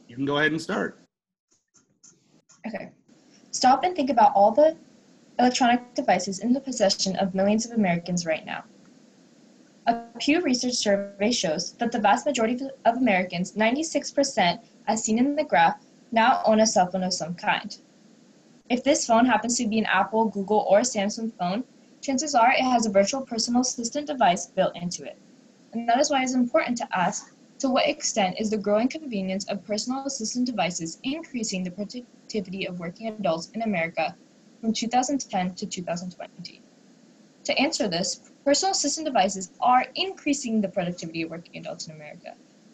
You can go ahead and start. Okay. Stop and think about all the electronic devices in the possession of millions of Americans right now. A Pew Research survey shows that the vast majority of Americans, 96%, as seen in the graph, now own a cell phone of some kind. If this phone happens to be an Apple, Google, or Samsung phone, chances are it has a virtual personal assistant device built into it. And that is why it's important to ask, to what extent is the growing convenience of personal assistant devices increasing the productivity of working adults in America from 2010 to 2020? To answer this, personal assistant devices are increasing the productivity of working adults in America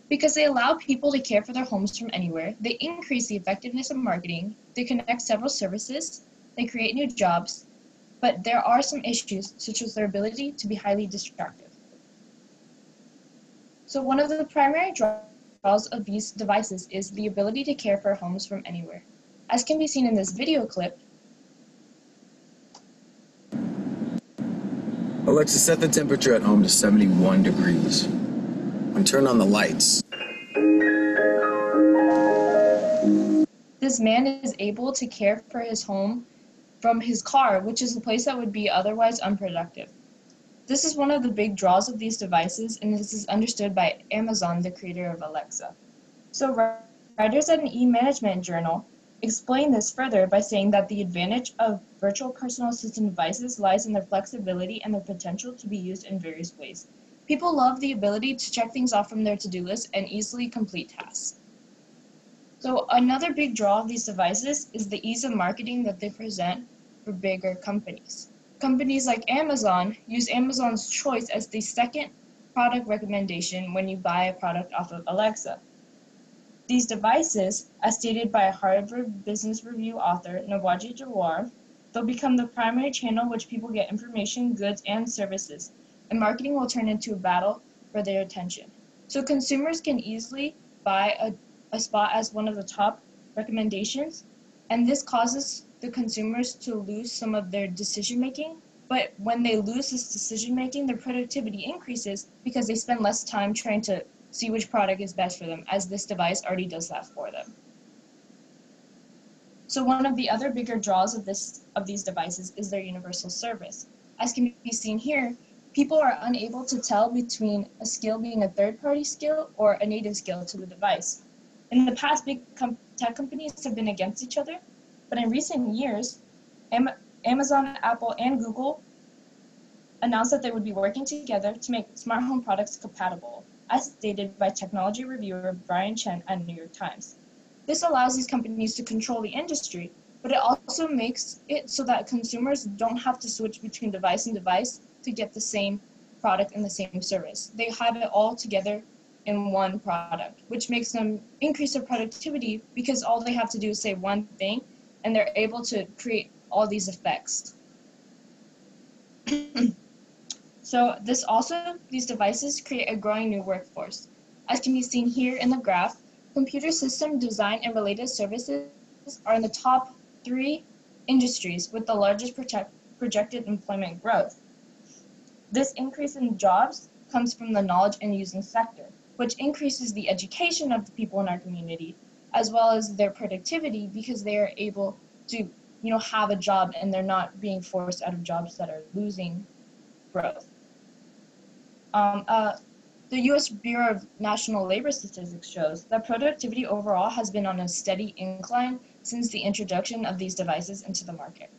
because they allow people to care for their homes from anywhere, they increase the effectiveness of marketing, they connect several services, they create new jobs, but there are some issues such as their ability to be highly distractive. So one of the primary draws of these devices is the ability to care for homes from anywhere. As can be seen in this video clip, Alexa, set the temperature at home to 71 degrees. And turn on the lights. this man is able to care for his home from his car, which is a place that would be otherwise unproductive. This is one of the big draws of these devices, and this is understood by Amazon, the creator of Alexa. So writers at an e-management journal explain this further by saying that the advantage of virtual personal assistant devices lies in their flexibility and their potential to be used in various ways. People love the ability to check things off from their to-do list and easily complete tasks. So another big draw of these devices is the ease of marketing that they present for bigger companies. Companies like Amazon use Amazon's choice as the second product recommendation when you buy a product off of Alexa. These devices, as stated by a Harvard Business Review author, Nawaji Jawar, they'll become the primary channel which people get information, goods, and services, and marketing will turn into a battle for their attention. So consumers can easily buy a spot as one of the top recommendations, and this causes the consumers to lose some of their decision making. But when they lose this decision making, their productivity increases because they spend less time trying to see which product is best for them, as this device already does that for them. So one of the other bigger draws of these devices is their universal service. As can be seen here, people are unable to tell between a skill being a third-party skill or a native skill to the device. In the past, big tech companies have been against each other, but in recent years, Amazon, Apple, and Google announced that they would be working together to make smart home products compatible, as stated by technology reviewer Brian Chen at New York Times. This allows these companies to control the industry, but it also makes it so that consumers don't have to switch between device and device to get the same product and the same service. They have it all together in one product, which makes them increase their productivity because all they have to do is say one thing and they're able to create all these effects. So these devices create a growing new workforce. As can be seen here in the graph, computer system design and related services are in the top 3 industries with the largest projected employment growth. This increase in jobs comes from the knowledge and using sector, which increases the education of the people in our community, as well as their productivity because they are able to have a job and they're not being forced out of jobs that are losing growth. The U.S. Bureau of National Labor Statistics shows that productivity overall has been on a steady incline since the introduction of these devices into the market.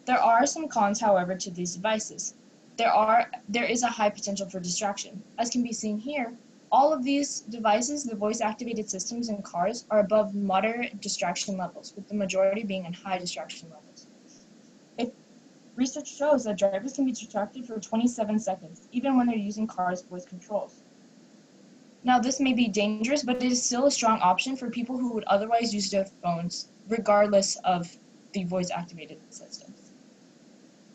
There are some cons, however, to these devices. There is a high potential for distraction. As can be seen here, all of these devices, the voice-activated systems in cars, are above moderate distraction levels, with the majority being in high distraction levels. Research shows that drivers can be distracted for 27 seconds, even when they're using cars' voice controls. Now, this may be dangerous, but it is still a strong option for people who would otherwise use their phones, regardless of the voice-activated systems.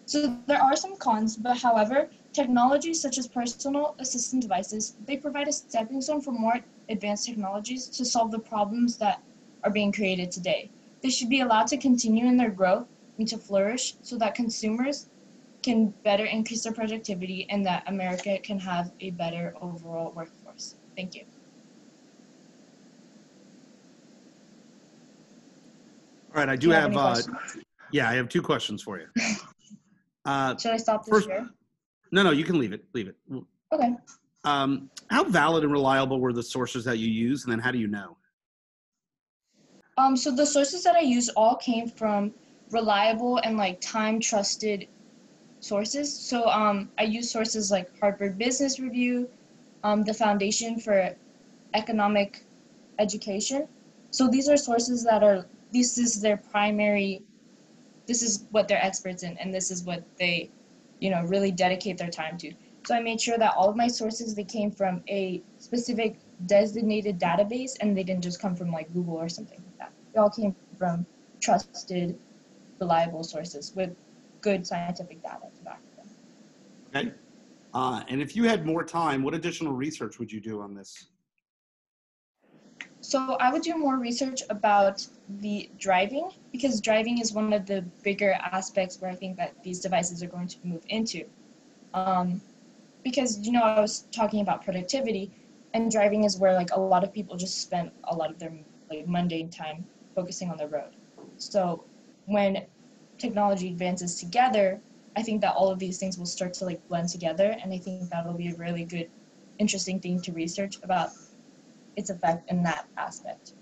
So there are some cons, but however, technologies such as personal assistant devices, they provide a stepping stone for more advanced technologies to solve the problems that are being created today. They should be allowed to continue in their growth and to flourish so that consumers can better increase their productivity and that America can have a better overall workforce. Thank you. All right, I Do do you have have, any questions? yeah, I have 2 questions for you. Should I stop this First, share? no, you can leave it. Leave it. Okay. How valid and reliable were the sources that you used, and then how do you know? So the sources that I use all came from reliable and like time trusted sources. So I use sources like Harvard Business Review, the Foundation for Economic Education. So these are sources that are, this is their primary, this is what they're experts in, and this is what they, really dedicate their time to. So I made sure that all of my sources, they came from a specific designated database, and they didn't just come from like Google or something like that. They all came from trusted, reliable sources with good scientific data to back them. Okay. And if you had more time, what additional research would you do on this? So I would do more research about the driving, because driving is one of the bigger aspects where I think that these devices are going to move into. Because, I was talking about productivity, and driving is where like a lot of people just spend a lot of their like mundane time focusing on the road. So when technology advances together, I think that all of these things will start to like blend together, and I think that'll be a really good, interesting thing to research about its effect in that aspect.